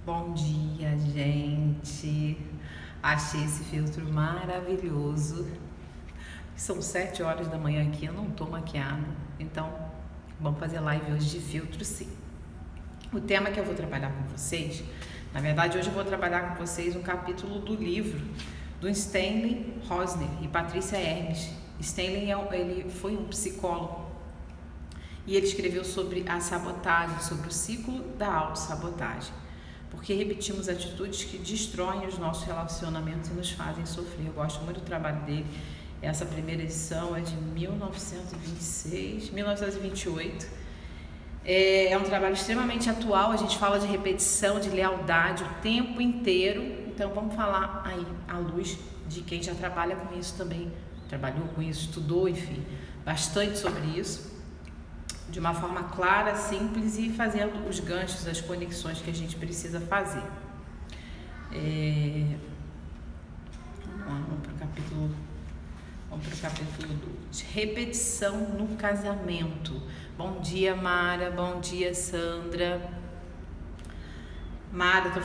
Bom dia, gente. Achei esse filtro maravilhoso. São 7 horas da manhã aqui, eu não tô maquiada. Então, vamos fazer live hoje de filtro, sim. O tema que eu vou trabalhar com vocês, na verdade, hoje eu vou trabalhar com vocês um capítulo do livro do Stanley Rosner e Patrícia Hermes. Stanley ele foi um psicólogo e ele escreveu sobre a sabotagem, sobre o ciclo da autossabotagem. Porque repetimos atitudes que destroem os nossos relacionamentos e nos fazem sofrer. Eu gosto muito do trabalho dele. Essa primeira edição é de 1928. É um trabalho extremamente atual. A gente fala de repetição, de lealdade o tempo inteiro. Então vamos falar aí à luz de quem já trabalha com isso também. Trabalhou com isso, estudou, enfim, bastante sobre isso. De uma forma clara, simples e fazendo os ganchos, as conexões que a gente precisa fazer. Vamos para o capítulo 2. Repetição no casamento. Bom dia, Mara. Bom dia, Sandra. Mara, eu tô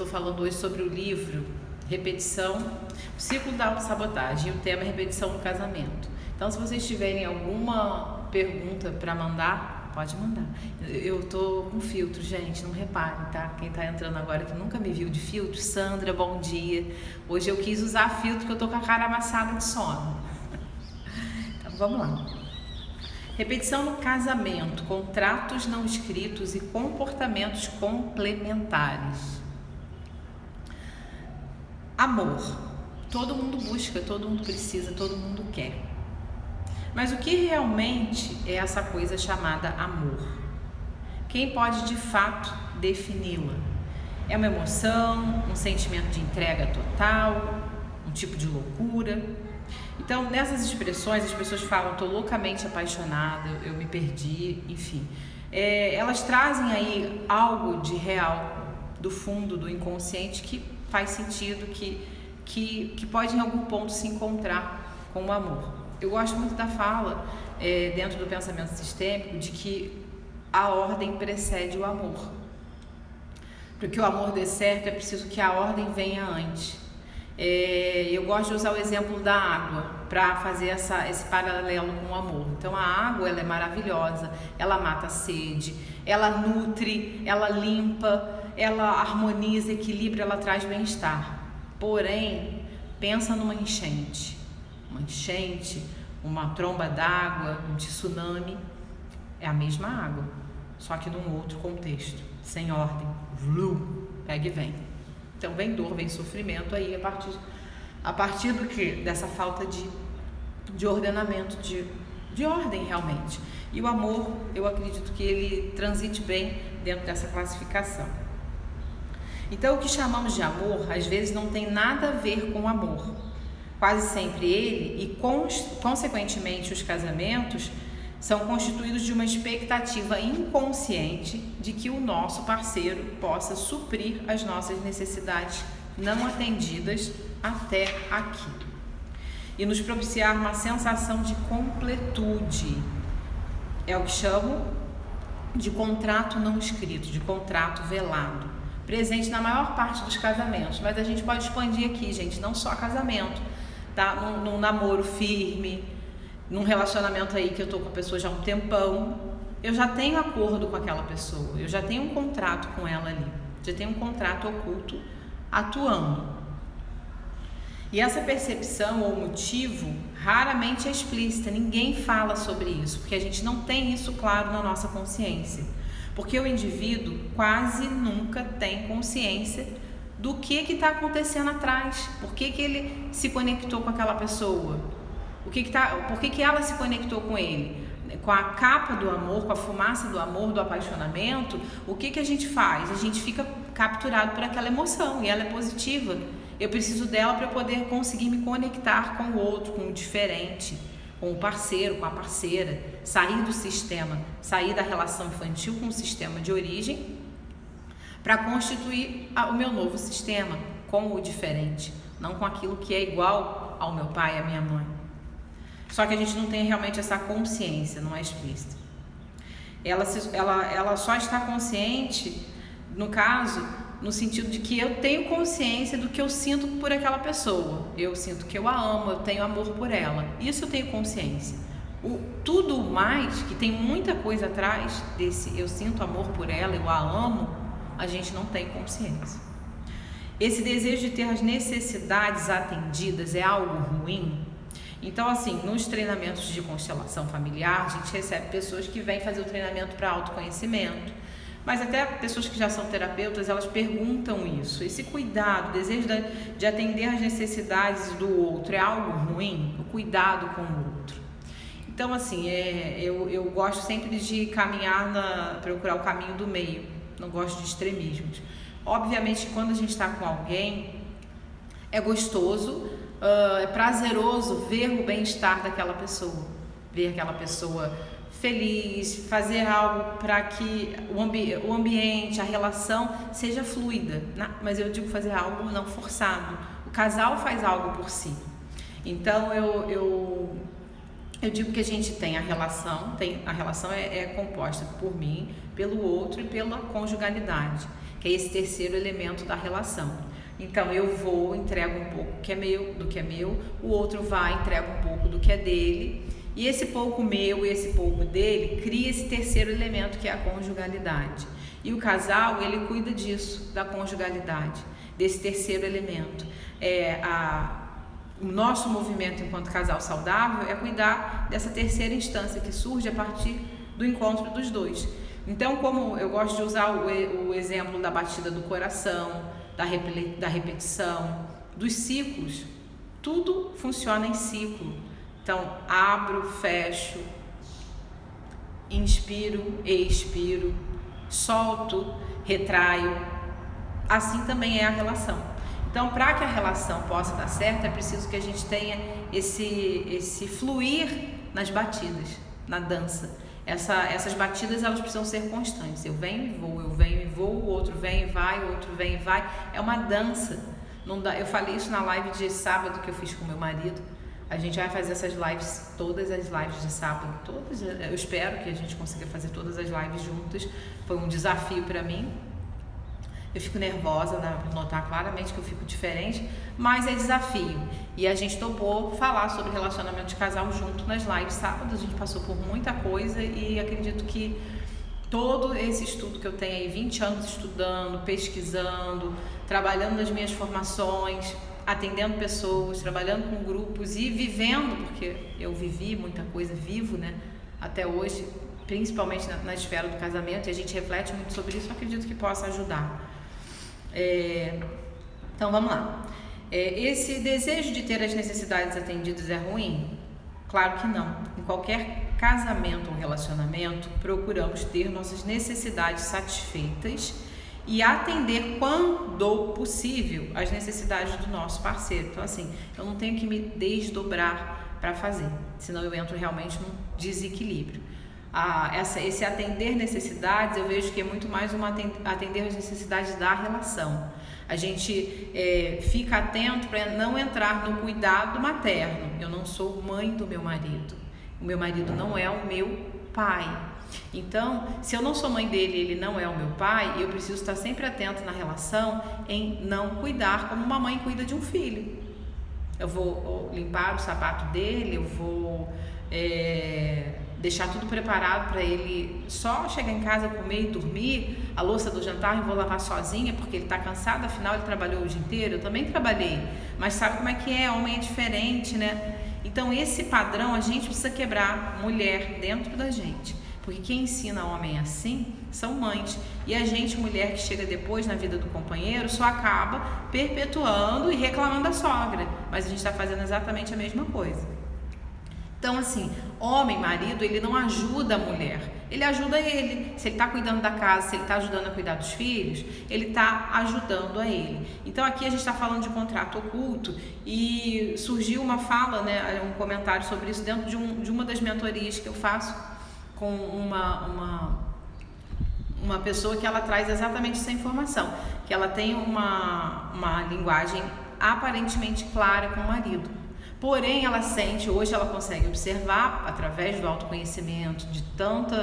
falando hoje sobre o livro Repetição, o ciclo da autossabotagem, e o tema é repetição no casamento. Então, se vocês tiverem alguma pergunta para mandar, pode mandar. Eu tô com filtro, gente, não reparem, tá? Quem tá entrando agora que nunca me viu de filtro, Sandra, bom dia. Hoje eu quis usar filtro que eu tô com a cara amassada de sono. Então, vamos lá. Repetição no casamento, contratos não escritos e comportamentos complementares. Amor. Todo mundo busca, todo mundo precisa, todo mundo quer. Mas o que realmente é essa coisa chamada amor? Quem pode de fato defini-la? É uma emoção, um sentimento de entrega total, um tipo de loucura? Então, nessas expressões, as pessoas falam, estou loucamente apaixonada, eu me perdi, enfim. Elas trazem aí algo de real, do fundo, do inconsciente, que faz sentido, que pode em algum ponto se encontrar com o amor. Eu gosto muito da fala, dentro do pensamento sistêmico, de que a ordem precede o amor. Para que o amor dê certo, é preciso que a ordem venha antes. Eu gosto de usar o exemplo da água para fazer esse paralelo com o amor. Então, a água ela é maravilhosa, ela mata a sede, ela nutre, ela limpa, ela harmoniza, equilibra, ela traz bem-estar. Porém, pensa numa enchente. Uma tromba d'água, um tsunami, é a mesma água, só que num outro contexto, sem ordem, pega e vem. Então vem dor, vem sofrimento aí a partir do que? Dessa falta de ordenamento, de ordem realmente. E o amor, eu acredito que ele transite bem dentro dessa classificação. Então o que chamamos de amor, às vezes não tem nada a ver com amor. Quase sempre ele e, consequentemente, os casamentos são constituídos de uma expectativa inconsciente de que o nosso parceiro possa suprir as nossas necessidades não atendidas até aqui e nos propiciar uma sensação de completude. É o que chamo de contrato não escrito, de contrato velado, presente na maior parte dos casamentos, mas a gente pode expandir aqui, gente, não só casamento. Tá? Num namoro firme, num relacionamento aí que eu tô com a pessoa já há um tempão, eu já tenho acordo com aquela pessoa, eu já tenho um contrato com ela ali, já tenho um contrato oculto atuando. E essa percepção ou motivo raramente é explícita, ninguém fala sobre isso, porque a gente não tem isso claro na nossa consciência, porque o indivíduo quase nunca tem consciência do que está acontecendo atrás, por que ele se conectou com aquela pessoa, por que ela se conectou com ele, com a capa do amor, com a fumaça do amor, do apaixonamento. O que a gente faz? A gente fica capturado por aquela emoção e ela é positiva, eu preciso dela para poder conseguir me conectar com o outro, com o diferente, com o parceiro, com a parceira, sair do sistema, sair da relação infantil com o sistema de origem, para constituir o meu novo sistema, com o diferente, não com aquilo que é igual ao meu pai e à minha mãe. Só que a gente não tem realmente essa consciência, não é explícita. Ela só está consciente, no caso, no sentido de que eu tenho consciência do que eu sinto por aquela pessoa. Eu sinto que eu a amo, eu tenho amor por ela. Isso eu tenho consciência. Tudo mais, que tem muita coisa atrás desse eu sinto amor por ela, eu a amo, a gente não tem consciência. Esse desejo de ter as necessidades atendidas é algo ruim? Então, assim, nos treinamentos de constelação familiar, a gente recebe pessoas que vêm fazer o treinamento para autoconhecimento, mas até pessoas que já são terapeutas, elas perguntam isso. Esse cuidado, o desejo de atender às necessidades do outro é algo ruim? O cuidado com o outro. Então, assim, eu gosto sempre de procurar o caminho do meio, não gosto de extremismos. Obviamente, quando a gente está com alguém, é gostoso, é prazeroso ver o bem-estar daquela pessoa, ver aquela pessoa feliz, fazer algo para que o ambiente, a relação seja fluida, mas eu digo fazer algo não forçado. O casal faz algo por si. Então, eu digo que a gente tem a relação é composta por mim, pelo outro e pela conjugalidade, que é esse terceiro elemento da relação. Então eu vou, entrego um pouco do que é meu, o outro vai, entrega um pouco do que é dele, e esse pouco meu e esse pouco dele cria esse terceiro elemento que é a conjugalidade. E o casal, ele cuida disso, da conjugalidade, desse terceiro elemento. O nosso movimento enquanto casal saudável é cuidar dessa terceira instância que surge a partir do encontro dos dois. Então, como eu gosto de usar o exemplo da batida do coração, da repetição, dos ciclos, tudo funciona em ciclo. Então, abro, fecho, inspiro, expiro, solto, retraio. Assim também é a relação. Então, para que a relação possa dar certo, é preciso que a gente tenha esse fluir nas batidas, na dança. Essas batidas, elas precisam ser constantes. Eu venho e vou, o outro vem e vai, o outro vem e vai. É uma dança. Não dá, eu falei isso na live de sábado que eu fiz com meu marido. A gente vai fazer essas lives, todas as lives de sábado, todas. Eu espero que a gente consiga fazer todas as lives juntas. Foi um desafio para mim. Eu fico nervosa, notar claramente que eu fico diferente, mas é desafio. E a gente topou falar sobre relacionamento de casal junto nas lives sábado. A gente passou por muita coisa e acredito que todo esse estudo que eu tenho aí, 20 anos estudando, pesquisando, trabalhando nas minhas formações, atendendo pessoas, trabalhando com grupos e vivendo, porque eu vivi muita coisa, vivo, né, até hoje, principalmente na esfera do casamento, e a gente reflete muito sobre isso, eu acredito que possa ajudar. Então vamos lá. Esse desejo de ter as necessidades atendidas é ruim? Claro que não. Em qualquer casamento ou relacionamento, procuramos ter nossas necessidades satisfeitas e atender, quando possível, as necessidades do nosso parceiro. Então, assim, eu não tenho que me desdobrar para fazer, senão eu entro realmente num desequilíbrio. Esse atender necessidades, eu vejo que é muito mais atender as necessidades da relação. A gente fica atento para não entrar no cuidado materno. Eu não sou mãe do meu marido. O meu marido não é o meu pai. Então, se eu não sou mãe dele e ele não é o meu pai, eu preciso estar sempre atento na relação em não cuidar como uma mãe cuida de um filho. Eu vou limpar o sapato dele, eu vou deixar tudo preparado para ele só chegar em casa, comer e dormir. A louça do jantar eu vou lavar sozinha porque ele está cansado, afinal ele trabalhou o dia inteiro. Eu também trabalhei, mas sabe como é que é? Homem é diferente, né? Então esse padrão a gente precisa quebrar, mulher, dentro da gente. Porque quem ensina homem assim são mães. E a gente, mulher que chega depois na vida do companheiro, só acaba perpetuando e reclamando da sogra. Mas a gente está fazendo exatamente a mesma coisa. Então, assim, homem, marido, ele não ajuda a mulher, ele ajuda ele. Se ele está cuidando da casa, se ele está ajudando a cuidar dos filhos, ele está ajudando a ele. Então, aqui a gente está falando de contrato oculto e surgiu uma fala, né, um comentário sobre isso dentro de uma das mentorias que eu faço com uma pessoa que ela traz exatamente essa informação, que ela tem uma linguagem aparentemente clara com o marido. Porém, ela sente, hoje ela consegue observar, através do autoconhecimento, de tanto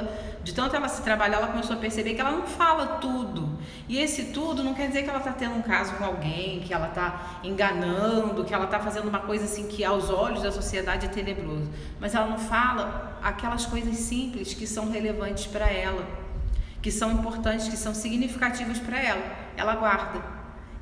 ela se trabalhar, ela começou a perceber que ela não fala tudo. E esse tudo não quer dizer que ela está tendo um caso com alguém, que ela está enganando, que ela está fazendo uma coisa assim que aos olhos da sociedade é tenebroso. Mas ela não fala aquelas coisas simples que são relevantes para ela, que são importantes, que são significativas para ela. Ela guarda.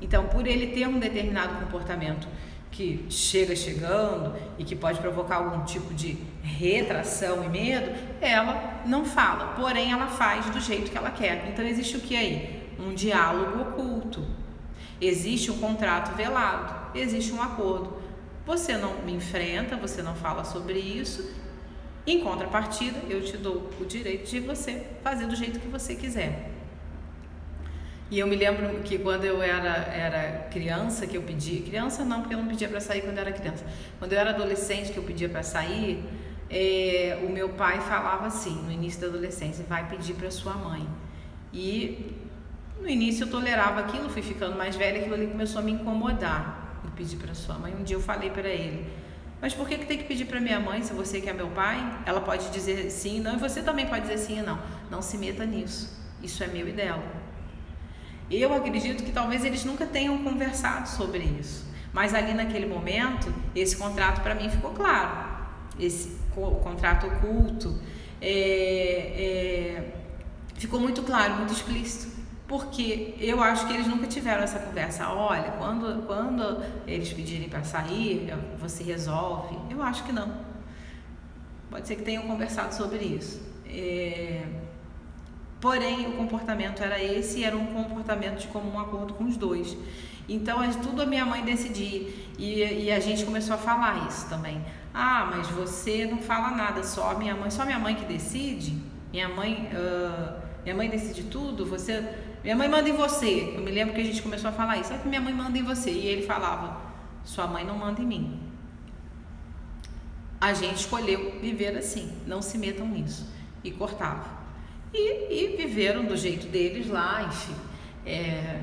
Então, por ele ter um determinado comportamento que chegando e que pode provocar algum tipo de retração e medo, ela não fala, porém ela faz do jeito que ela quer. Então existe o que aí? Um diálogo oculto, existe um contrato velado, existe um acordo. Você não me enfrenta, você não fala sobre isso, em contrapartida eu te dou o direito de você fazer do jeito que você quiser. E eu me lembro que quando eu era criança, que eu pedia... Criança não, porque eu não pedia para sair quando eu era criança. Quando eu era adolescente, que eu pedia para sair, o meu pai falava assim, no início da adolescência, vai pedir para sua mãe. E no início eu tolerava aquilo, fui ficando mais velha, aquilo ali começou a me incomodar, pedir para sua mãe. Um dia eu falei para ele, mas por que tem que pedir para minha mãe, se você que é meu pai? Ela pode dizer sim e não, e você também pode dizer sim e não. Não se meta nisso, isso é meu e dela. Eu acredito que talvez eles nunca tenham conversado sobre isso, mas ali naquele momento, esse contrato para mim ficou claro, esse contrato oculto ficou muito claro, muito explícito, porque eu acho que eles nunca tiveram essa conversa. Olha, quando eles pedirem para sair, você resolve. Eu acho que não. Pode ser que tenham conversado sobre isso. Porém, o comportamento era esse e era um comportamento de comum acordo com os dois. Então, tudo a minha mãe decidia. E a gente começou a falar isso também. Ah, mas você não fala nada, só minha mãe que decide? Minha mãe decide tudo? Minha mãe manda em você. Eu me lembro que a gente começou a falar isso. Sabe que minha mãe manda em você? E ele falava, sua mãe não manda em mim. A gente escolheu viver assim, não se metam nisso. E cortava. E viveram do jeito deles lá, enfim.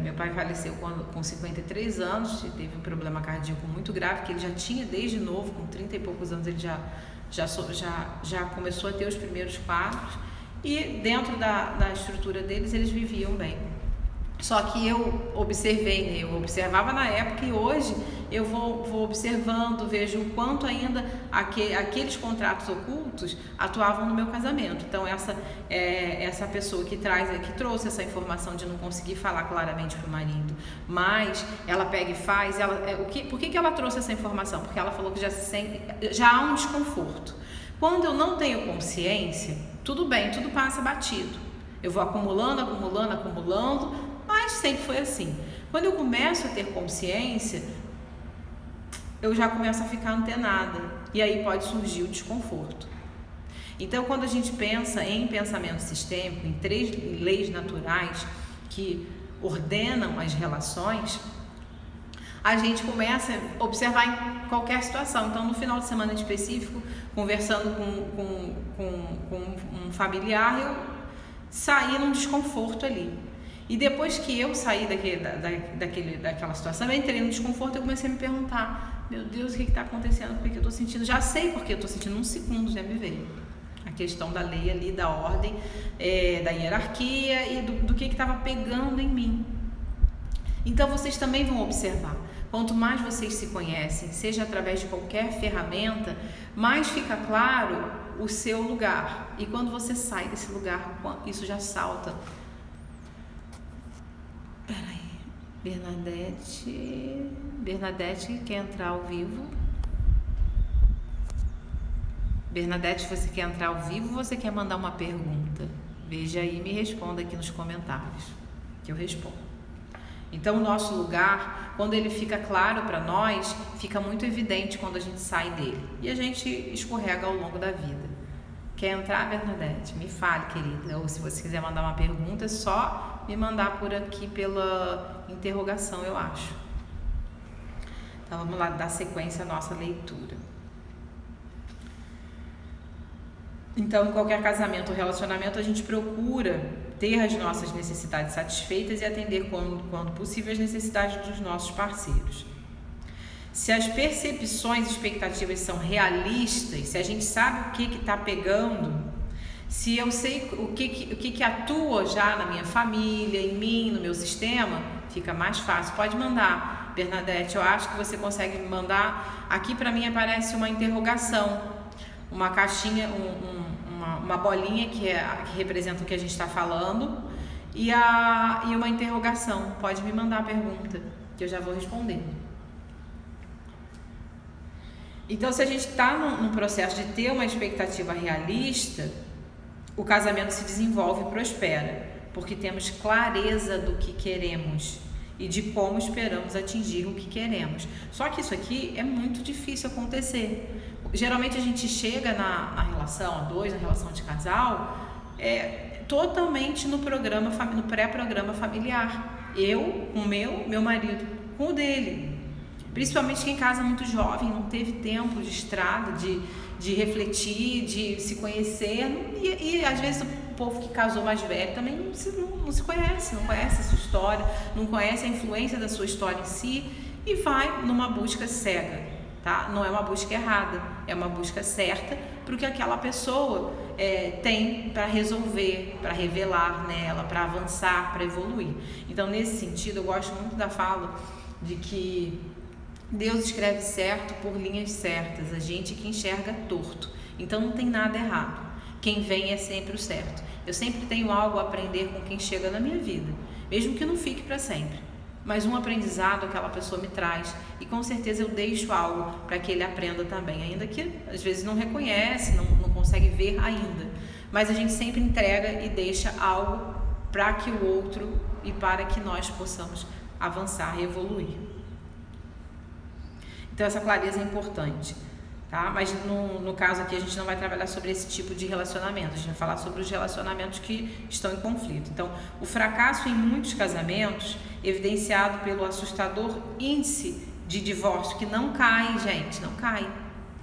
Meu pai faleceu com 53 anos, teve um problema cardíaco muito grave, que ele já tinha desde novo, com 30 e poucos anos, ele já começou a ter os primeiros quadros, e dentro da estrutura deles, eles viviam bem. Só que eu observei, né? Eu observava na época e hoje eu vou observando, vejo o quanto ainda aqueles contratos ocultos atuavam no meu casamento. Então essa pessoa que trouxe essa informação de não conseguir falar claramente para o marido, mas ela pega e faz, por que ela trouxe essa informação? Porque ela falou que já há um desconforto. Quando eu não tenho consciência, tudo bem, tudo passa batido. Eu vou acumulando, mas sempre foi assim. Quando eu começo a ter consciência, eu já começo a ficar antenada. E aí pode surgir o desconforto. Então, quando a gente pensa em pensamento sistêmico, em 3 leis naturais que ordenam as relações, a gente começa a observar em qualquer situação. Então, no final de semana específico, conversando com um familiar, eu saí num desconforto ali. E depois que eu saí daquela situação, eu entrei no desconforto e comecei a me perguntar, meu Deus, o que está acontecendo? Por que eu estou sentindo? Já sei porque eu estou sentindo, um segundo já me veio. A questão da lei ali, da ordem, da hierarquia e do que estava pegando em mim. Então vocês também vão observar. Quanto mais vocês se conhecem, seja através de qualquer ferramenta, mais fica claro o seu lugar. E quando você sai desse lugar, isso já salta. Peraí, Bernadette quer entrar ao vivo? Bernadette, você quer entrar ao vivo ou você quer mandar uma pergunta? Veja aí e me responda aqui nos comentários, que eu respondo. Então, o nosso lugar, quando ele fica claro para nós, fica muito evidente quando a gente sai dele. E a gente escorrega ao longo da vida. Quer entrar, Bernadette? Me fale, querida. Ou se você quiser mandar uma pergunta, é só me mandar por aqui pela interrogação, eu acho. Então, vamos lá dar sequência à nossa leitura. Então, em qualquer casamento ou relacionamento, a gente procura ter as nossas necessidades satisfeitas e atender, quando possível, as necessidades dos nossos parceiros. se as percepções e expectativas são realistas, se a gente sabe o que está pegando, se eu sei o que atua já na minha família, em mim, no meu sistema, fica mais fácil. Pode mandar, Bernadette, eu acho que você consegue me mandar. Aqui para mim aparece uma interrogação, uma caixinha, uma bolinha que representa o que a gente está falando e uma interrogação. Pode me mandar a pergunta, que eu já vou responder. Então, se a gente está num processo de ter uma expectativa realista, o casamento se desenvolve e prospera, porque temos clareza do que queremos e de como esperamos atingir o que queremos. Só que isso aqui é muito difícil acontecer. Geralmente a gente chega na relação a dois, na relação de casal, totalmente no pré-programa familiar. Eu com o meu marido com o dele. Principalmente quem casa muito jovem, não teve tempo de estrada, de refletir, de se conhecer. E às vezes o povo que casou mais velho também não se conhece, não conhece a sua história, não conhece a influência da sua história em si e vai numa busca cega, tá? Não é uma busca errada, é uma busca certa para o que aquela pessoa tem para resolver, para revelar nela, para avançar, para evoluir. Então, nesse sentido, eu gosto muito da fala de que Deus escreve certo por linhas certas, a gente que enxerga torto. Então não tem nada errado. Quem vem é sempre o certo. Eu sempre tenho algo a aprender com quem chega na minha vida, mesmo que não fique para sempre. Mas um aprendizado aquela pessoa me traz e com certeza eu deixo algo para que ele aprenda também, ainda que às vezes não reconhece, não consegue ver ainda. Mas a gente sempre entrega e deixa algo para que o outro e para que nós possamos avançar e evoluir. Então essa clareza é importante, tá? Mas no caso aqui a gente não vai trabalhar sobre esse tipo de relacionamento, a gente vai falar sobre os relacionamentos que estão em conflito. Então, o fracasso em muitos casamentos, evidenciado pelo assustador índice de divórcio, que não cai, gente, não cai.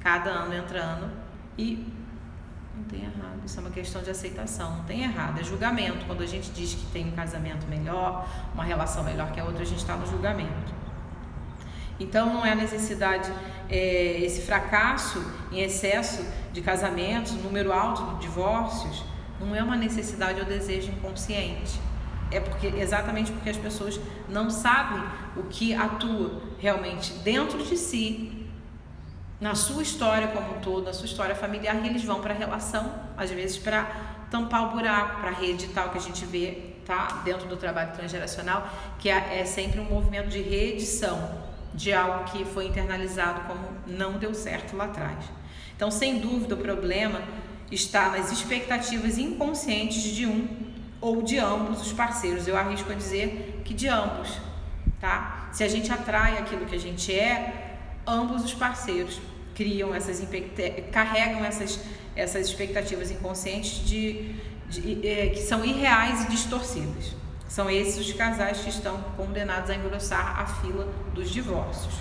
Cada ano entra ano e não tem errado, isso é uma questão de aceitação, não tem errado, é julgamento. Quando a gente diz que tem um casamento melhor, uma relação melhor que a outra, a gente está no julgamento. Então não é necessidade, esse fracasso em excesso de casamentos, número alto de divórcios, não é uma necessidade ou desejo inconsciente. É exatamente porque as pessoas não sabem o que atua realmente dentro de si, na sua história como um todo, na sua história familiar, e eles vão para a relação, às vezes para tampar o buraco, para reeditar o que a gente vê, tá, dentro do trabalho transgeracional, que é sempre um movimento de reedição de algo que foi internalizado como não deu certo lá atrás. Então, sem dúvida, o problema está nas expectativas inconscientes de um ou de ambos os parceiros. Eu arrisco a dizer que de ambos, tá? Se a gente atrai aquilo que a gente ambos os parceiros carregam essas expectativas inconscientes que são irreais e distorcidas. São esses os casais que estão condenados a engrossar a fila dos divórcios.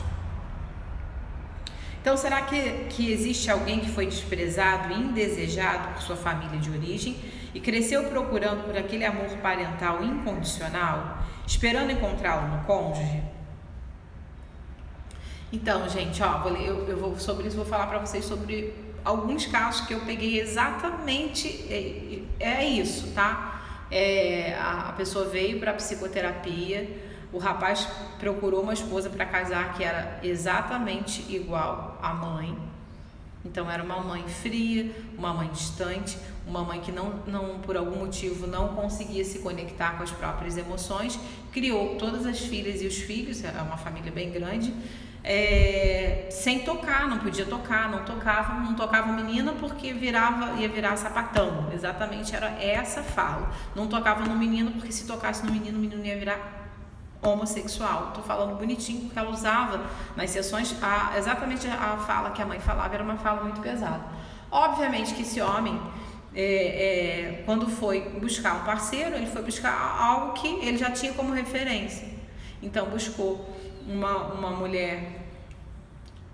Então, será que existe alguém que foi desprezado e indesejado por sua família de origem e cresceu procurando por aquele amor parental incondicional, esperando encontrá-lo no cônjuge? Então, gente, sobre isso vou falar para vocês sobre alguns casos que eu peguei exatamente, isso, tá? A pessoa veio para a psicoterapia, o rapaz procurou uma esposa para casar que era exatamente igual à mãe. Então era uma mãe fria, uma mãe distante, uma mãe que não por algum motivo não conseguia se conectar com as próprias emoções. Criou todas as filhas e os filhos, é uma família bem grande, sem tocar, não podia tocar, não tocava menina porque ia virar sapatão. Exatamente era essa fala. Não tocava no menino porque se tocasse no menino, o menino ia virar homossexual. Tô falando bonitinho porque ela usava nas sessões exatamente a fala que a mãe falava, era uma fala muito pesada. Obviamente que esse homem, quando foi buscar um parceiro, ele foi buscar algo que ele já tinha como referência. Então buscou uma mulher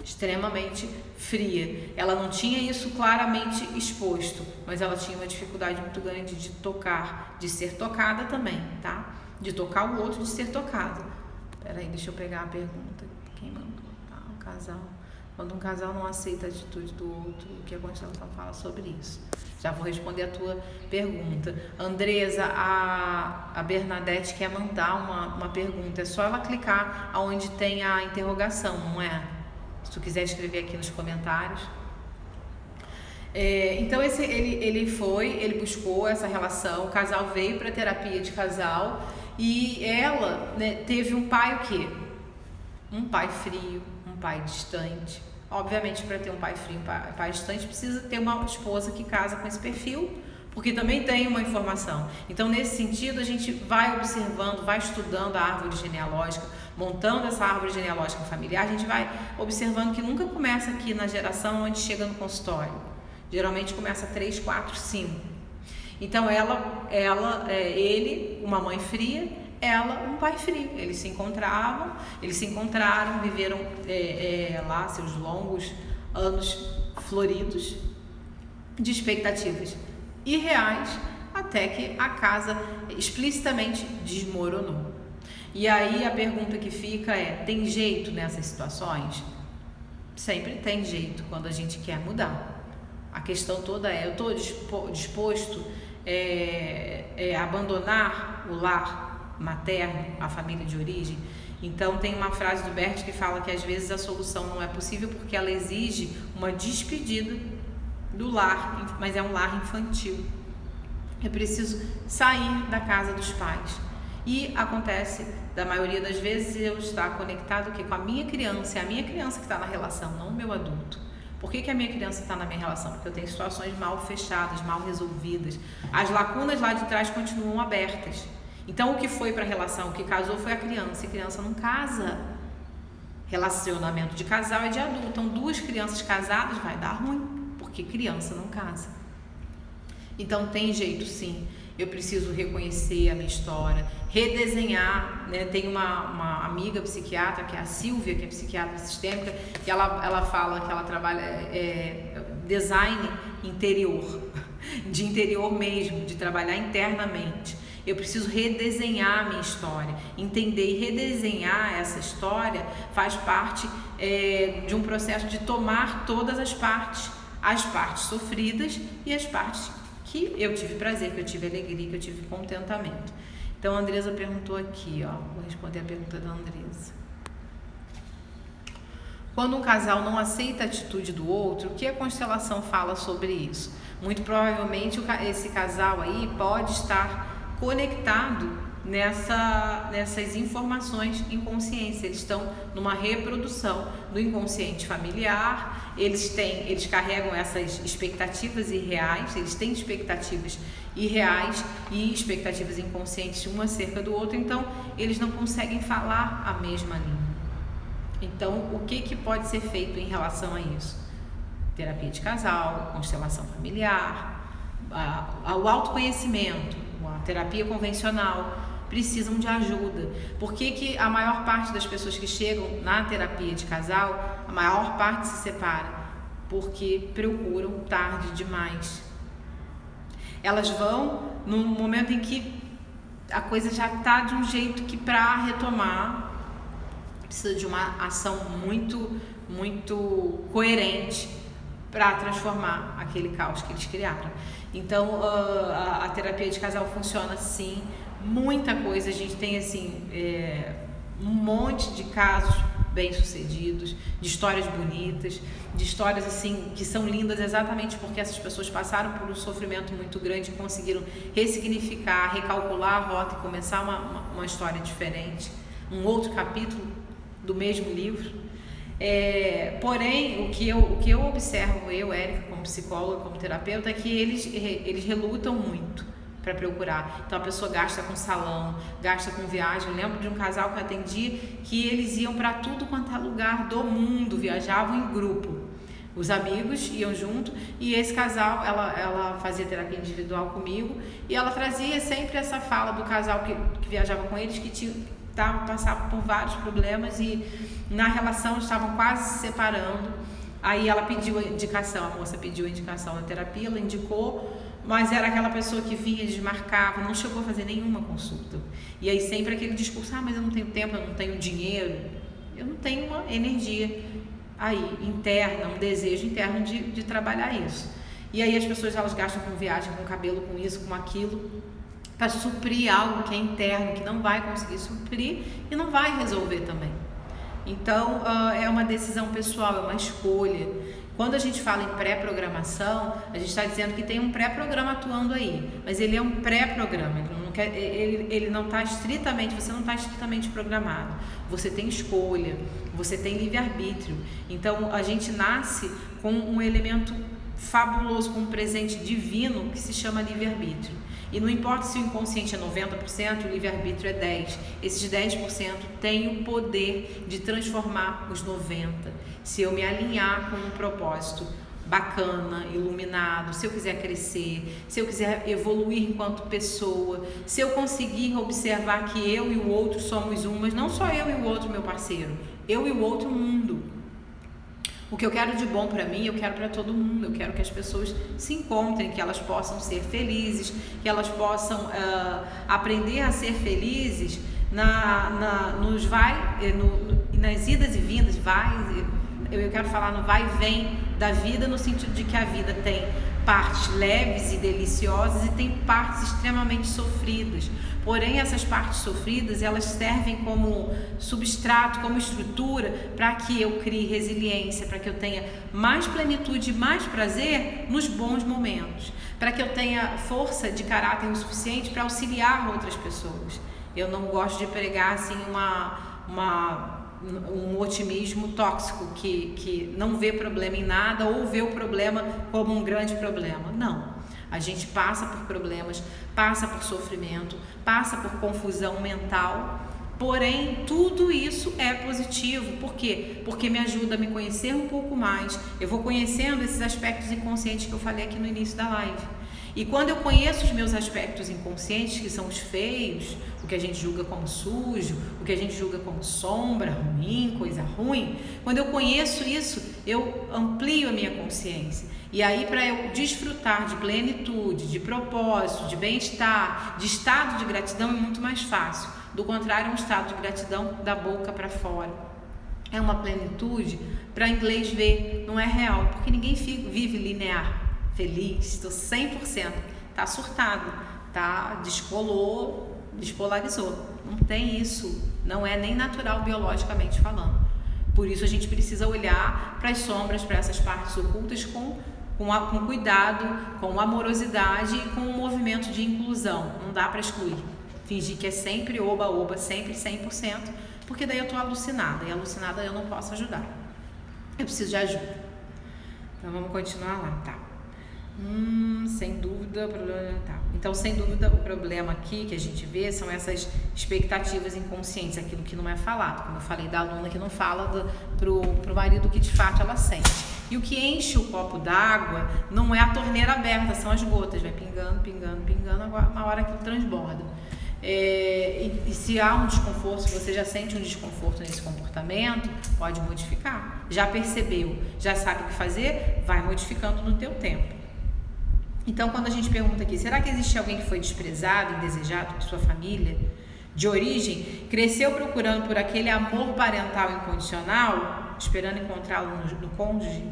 extremamente fria. Ela não tinha isso claramente exposto, mas ela tinha uma dificuldade muito grande de tocar, de ser tocada também, tá? De tocar o outro, de ser tocado. Peraí, deixa eu pegar a pergunta. Quem mandou? Tá, casal. Quando um casal não aceita a atitude do outro, o que a constelação fala sobre isso? Já vou responder a tua pergunta. Andresa, a Bernadette quer mandar uma pergunta. É só ela clicar onde tem a interrogação, não é? Se tu quiser escrever aqui nos comentários. Então ele buscou essa relação, o casal veio para terapia de casal e ela, né, teve um pai o quê? Um pai frio, um pai distante. Obviamente, para ter um pai frio, um pai distante, precisa ter uma esposa que casa com esse perfil, porque também tem uma informação. Então, nesse sentido, a gente vai observando, vai estudando a árvore genealógica, montando essa árvore genealógica familiar, a gente vai observando que nunca começa aqui na geração onde chega no consultório. Geralmente começa 3, 4, 5. Então, ele, uma mãe fria, ela, um pai frio. Eles se encontraram, viveram lá seus longos anos floridos de expectativas irreais, até que a casa explicitamente desmoronou. E aí a pergunta que fica tem jeito nessas situações? Sempre tem jeito quando a gente quer mudar. A questão toda eu estou disposto a abandonar o lar materno, a família de origem? Então tem uma frase do Bert que fala que às vezes a solução não é possível porque ela exige uma despedida do lar, mas é um lar infantil. É preciso sair da casa dos pais. E acontece, da maioria das vezes, eu estar conectado com a minha criança, é a minha criança que está na relação, não o meu adulto. Por que a minha criança está na minha relação? Porque eu tenho situações mal fechadas, mal resolvidas. As lacunas lá de trás continuam abertas. Então, o que foi para a relação, o que casou foi a criança, e criança não casa. Relacionamento de casal é de adulto. Então, 2 crianças casadas vai dar ruim, porque criança não casa. Então, tem jeito sim. Eu preciso reconhecer a minha história, redesenhar, né? Tem uma amiga psiquiatra, que é a Silvia, que é psiquiatra sistêmica, que ela fala que ela trabalha design interior, de interior mesmo, de trabalhar internamente. Eu preciso redesenhar a minha história, entender e redesenhar essa história faz parte de um processo de tomar todas as partes sofridas e as partes que eu tive prazer, que eu tive alegria, que eu tive contentamento. Então, a Andresa perguntou aqui, vou responder a pergunta da Andresa. Quando um casal não aceita a atitude do outro, o que a constelação fala sobre isso? Muito provavelmente esse casal aí pode estar conectado nessas informações inconscientes. Eles estão numa reprodução do inconsciente familiar, eles carregam essas expectativas irreais, eles têm expectativas irreais e expectativas inconscientes um acerca do outro, então eles não conseguem falar a mesma língua. Então, o que pode ser feito em relação a isso? Terapia de casal, constelação familiar, o autoconhecimento, a terapia convencional, precisam de ajuda. Por que a maior parte das pessoas que chegam na terapia de casal, a maior parte se separa? Porque procuram tarde demais. Elas vão num momento em que a coisa já está de um jeito que, para retomar, precisa de uma ação muito, muito coerente para transformar aquele caos que eles criaram. Então, a terapia de casal funciona sim, muita coisa. A gente tem assim um monte de casos bem-sucedidos, de histórias bonitas, de histórias assim que são lindas exatamente porque essas pessoas passaram por um sofrimento muito grande e conseguiram ressignificar, recalcular a rota e começar uma história diferente, um outro capítulo do mesmo livro. Porém, o que eu observo, Érica, como psicóloga, como terapeuta, é que eles relutam muito para procurar. Então a pessoa gasta com salão, gasta com viagem. Eu lembro de um casal que eu atendi que eles iam para tudo quanto é lugar do mundo, viajavam em grupo. Os amigos iam junto e esse casal, ela fazia terapia individual comigo e ela trazia sempre essa fala do casal que viajava com eles, que passavam por vários problemas e na relação estavam quase se separando. Aí ela pediu a indicação, a moça pediu a indicação da terapia, ela indicou, mas era aquela pessoa que vinha, desmarcava, não chegou a fazer nenhuma consulta. E aí sempre aquele discurso, mas eu não tenho tempo, eu não tenho dinheiro, eu não tenho uma energia. aí interna, um desejo interno de trabalhar isso. E aí as pessoas elas gastam com viagem, com cabelo, com isso, com aquilo, para suprir algo que é interno, que não vai conseguir suprir e não vai resolver também. Então é uma decisão pessoal, é uma escolha. Quando a gente fala em pré-programação, a gente está dizendo que tem um pré-programa atuando aí, mas ele é um pré-programa, ele não está estritamente, você não está estritamente programado, você tem escolha, você tem livre-arbítrio. Então a gente nasce com um elemento fabuloso, com um presente divino que se chama livre-arbítrio. E não importa se o inconsciente é 90%, o livre-arbítrio é 10%. Esses 10% têm o poder de transformar os 90%. Se eu me alinhar com um propósito bacana, iluminado, se eu quiser crescer, se eu quiser evoluir enquanto pessoa, se eu conseguir observar que eu e o outro somos um, mas não só eu e o outro, meu parceiro, eu e o outro mundo. O que eu quero de bom para mim, eu quero para todo mundo. Eu quero que as pessoas se encontrem, que elas possam ser felizes, que elas possam aprender a ser felizes nas idas e vindas, eu quero falar no vai e vem da vida, no sentido de que a vida tem partes leves e deliciosas e tem partes extremamente sofridas. Porém, essas partes sofridas, elas servem como substrato, como estrutura para que eu crie resiliência, para que eu tenha mais plenitude e mais prazer nos bons momentos, para que eu tenha força de caráter o suficiente para auxiliar outras pessoas. Eu não gosto de pregar assim um otimismo tóxico que não vê problema em nada ou vê o problema como um grande problema. Não. A gente passa por problemas, passa por sofrimento, passa por confusão mental, porém tudo isso é positivo. Por quê? Porque me ajuda a me conhecer um pouco mais. Eu vou conhecendo esses aspectos inconscientes que eu falei aqui no início da live. E quando eu conheço os meus aspectos inconscientes, que são os feios, o que a gente julga como sujo, o que a gente julga como sombra, ruim, coisa ruim, quando eu conheço isso, eu amplio a minha consciência. E aí, para eu desfrutar de plenitude, de propósito, de bem-estar, de estado de gratidão, é muito mais fácil. Do contrário, é um estado de gratidão da boca para fora. É uma plenitude para inglês ver, não é real, porque ninguém vive linear. Feliz, estou 100%, tá surtado, tá, despolarizou, não tem isso, não é nem natural biologicamente falando. Por isso a gente precisa olhar para as sombras, para essas partes ocultas com cuidado, com amorosidade e com um movimento de inclusão. Não dá para excluir, fingir que é sempre oba-oba, sempre 100%, porque daí eu estou alucinada, e alucinada eu não posso ajudar, eu preciso de ajuda. Então vamos continuar lá, tá? Sem dúvida, tá. Então, sem dúvida, o problema aqui que a gente vê são essas expectativas inconscientes, aquilo que não é falado, como eu falei da aluna que não fala pro marido que de fato ela sente. E o que enche o copo d'água não é a torneira aberta, são as gotas, vai pingando, pingando, pingando, agora uma hora que transborda. E se há um desconforto, se você já sente um desconforto nesse comportamento, pode modificar. Já percebeu, já sabe o que fazer, vai modificando no teu tempo. Então, quando a gente pergunta aqui, será que existe alguém que foi desprezado, indesejado por sua família, de origem, cresceu procurando por aquele amor parental incondicional, esperando encontrá-lo no cônjuge?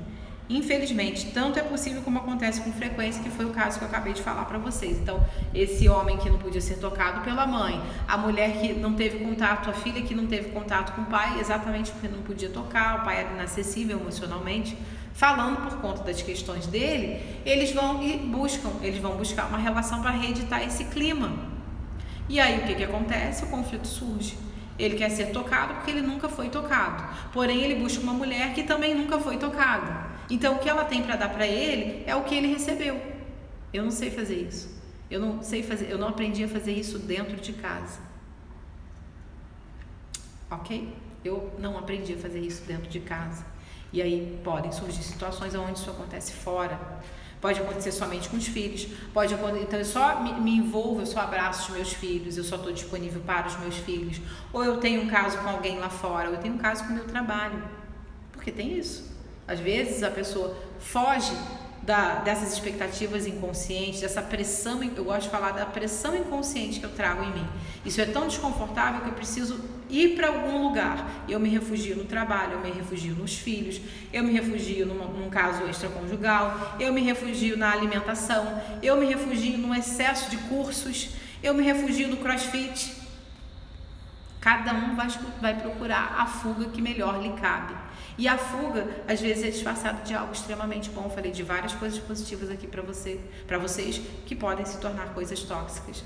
Infelizmente, tanto é possível como acontece com frequência, que foi o caso que eu acabei de falar para vocês. Então, esse homem que não podia ser tocado pela mãe, a mulher que não teve contato, a filha que não teve contato com o pai, exatamente porque não podia tocar, o pai era inacessível emocionalmente, falando por conta das questões dele, eles vão buscar uma relação para reeditar esse clima. E aí o que acontece? O conflito surge. Ele quer ser tocado porque ele nunca foi tocado. Porém, ele busca uma mulher que também nunca foi tocada. Então, o que ela tem para dar para ele é o que ele recebeu. Eu não sei fazer isso. Eu não aprendi a fazer isso dentro de casa. Ok? Eu não aprendi a fazer isso dentro de casa. E aí podem surgir situações onde isso acontece fora. Pode acontecer somente com os filhos. Pode acontecer, então eu só me envolvo, eu só abraço os meus filhos, eu só estou disponível para os meus filhos. Ou eu tenho um caso com alguém lá fora, ou eu tenho um caso com o meu trabalho. Porque tem isso. Às vezes a pessoa foge dessas expectativas inconscientes, dessa pressão, eu gosto de falar da pressão inconsciente que eu trago em mim. Isso é tão desconfortável que eu preciso ir para algum lugar. Eu me refugio no trabalho, eu me refugio nos filhos, eu me refugio num caso extraconjugal, eu me refugio na alimentação, eu me refugio no excesso de cursos, eu me refugio no crossfit. Cada um vai procurar a fuga que melhor lhe cabe. E a fuga, às vezes, é disfarçada de algo extremamente bom. Eu falei de várias coisas positivas aqui para vocês, que podem se tornar coisas tóxicas,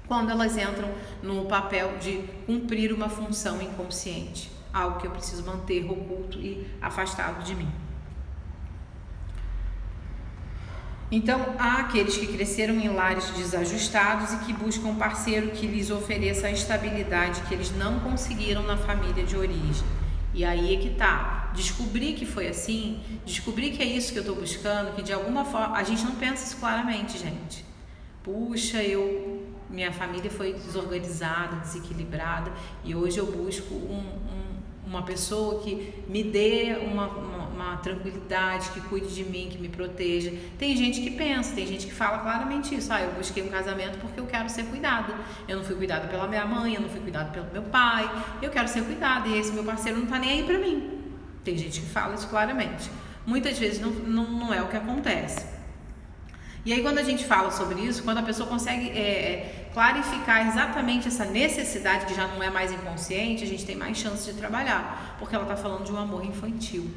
quando elas entram no papel de cumprir uma função inconsciente, algo que eu preciso manter oculto e afastado de mim. Então, há aqueles que cresceram em lares desajustados e que buscam um parceiro que lhes ofereça a estabilidade que eles não conseguiram na família de origem. E aí é que tá. Descobrir que foi assim, descobrir que é isso que eu tô buscando, que de alguma forma... A gente não pensa isso claramente, gente. Puxa, minha família foi desorganizada, desequilibrada, e hoje eu busco uma pessoa que me dê uma tranquilidade, que cuide de mim, que me proteja. Tem gente que pensa, tem gente que fala claramente isso. Eu busquei um casamento porque eu quero ser cuidada. Eu não fui cuidada pela minha mãe, eu não fui cuidada pelo meu pai, eu quero ser cuidada e esse meu parceiro não tá nem aí pra mim. Tem gente que fala isso claramente. Muitas vezes não é o que acontece. E aí quando a gente fala sobre isso, quando a pessoa consegue clarificar exatamente essa necessidade que já não é mais inconsciente, a gente tem mais chance de trabalhar, porque ela está falando de um amor infantil,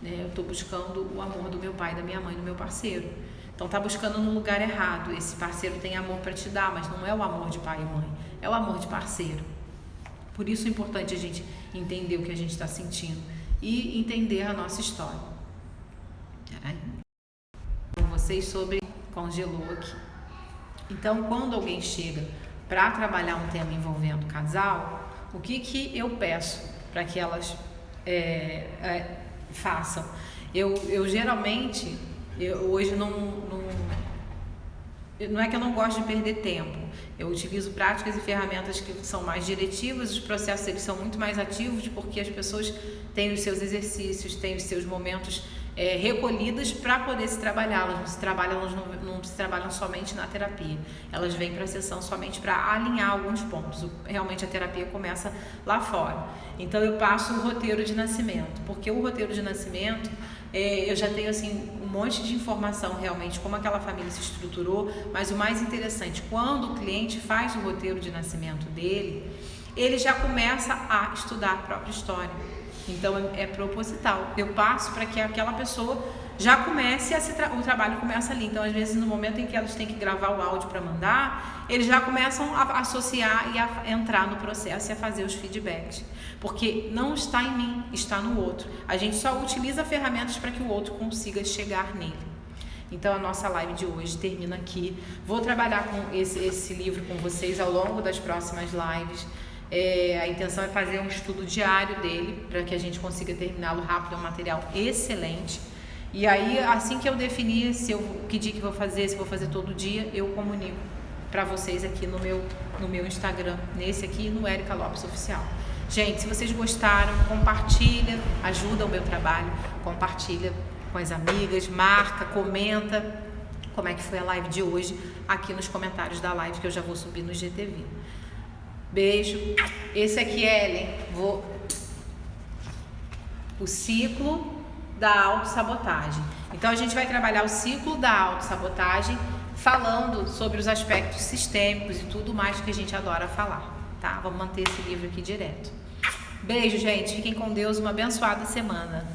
né? Eu estou buscando o amor do meu pai, da minha mãe, do meu parceiro. Então está buscando no lugar errado. Esse parceiro tem amor para te dar, mas não é o amor de pai e mãe, é o amor de parceiro. Por isso é importante a gente entender o que a gente está sentindo e entender a nossa história. Com vocês sobre congelou aqui. Então, quando alguém chega para trabalhar um tema envolvendo casal, o que eu peço para que elas façam? Eu geralmente, hoje não é que eu não gosto de perder tempo. Eu utilizo práticas e ferramentas que são mais diretivas, os processos eles são muito mais ativos, porque as pessoas têm os seus exercícios, têm os seus momentos recolhidas para poder se trabalhar. Elas não se trabalham somente na terapia, elas vêm para a sessão somente para alinhar alguns pontos. Realmente a terapia começa lá fora. Então eu passo o roteiro de nascimento, porque o roteiro de nascimento eu já tenho assim um monte de informação realmente como aquela família se estruturou, mas o mais interessante, quando o cliente faz o roteiro de nascimento dele, ele já começa a estudar a própria história. Então é proposital. Eu passo para que aquela pessoa já comece o trabalho começa ali. Então às vezes no momento em que elas têm que gravar o áudio para mandar, eles já começam a associar e a entrar no processo e a fazer os feedbacks, porque não está em mim, está no outro. A gente só utiliza ferramentas para que o outro consiga chegar nele. Então a nossa live de hoje termina aqui. Vou trabalhar com esse livro com vocês ao longo das próximas lives. A intenção é fazer um estudo diário dele, para que a gente consiga terminá-lo rápido. É um material excelente. E aí, assim que eu definir que dia que vou fazer, se vou fazer todo dia, eu comunico para vocês aqui no meu Instagram, nesse aqui, no Érica Lopes Oficial. Gente, se vocês gostaram, compartilha, ajuda o meu trabalho, compartilha com as amigas, marca, comenta como é que foi a live de hoje aqui nos comentários da live, que eu já vou subir no GTV. Beijo. Esse aqui é Ellen. O ciclo da autossabotagem. Então a gente vai trabalhar o ciclo da autossabotagem falando sobre os aspectos sistêmicos e tudo mais que a gente adora falar, tá? Vamos manter esse livro aqui direto. Beijo, gente. Fiquem com Deus. Uma abençoada semana.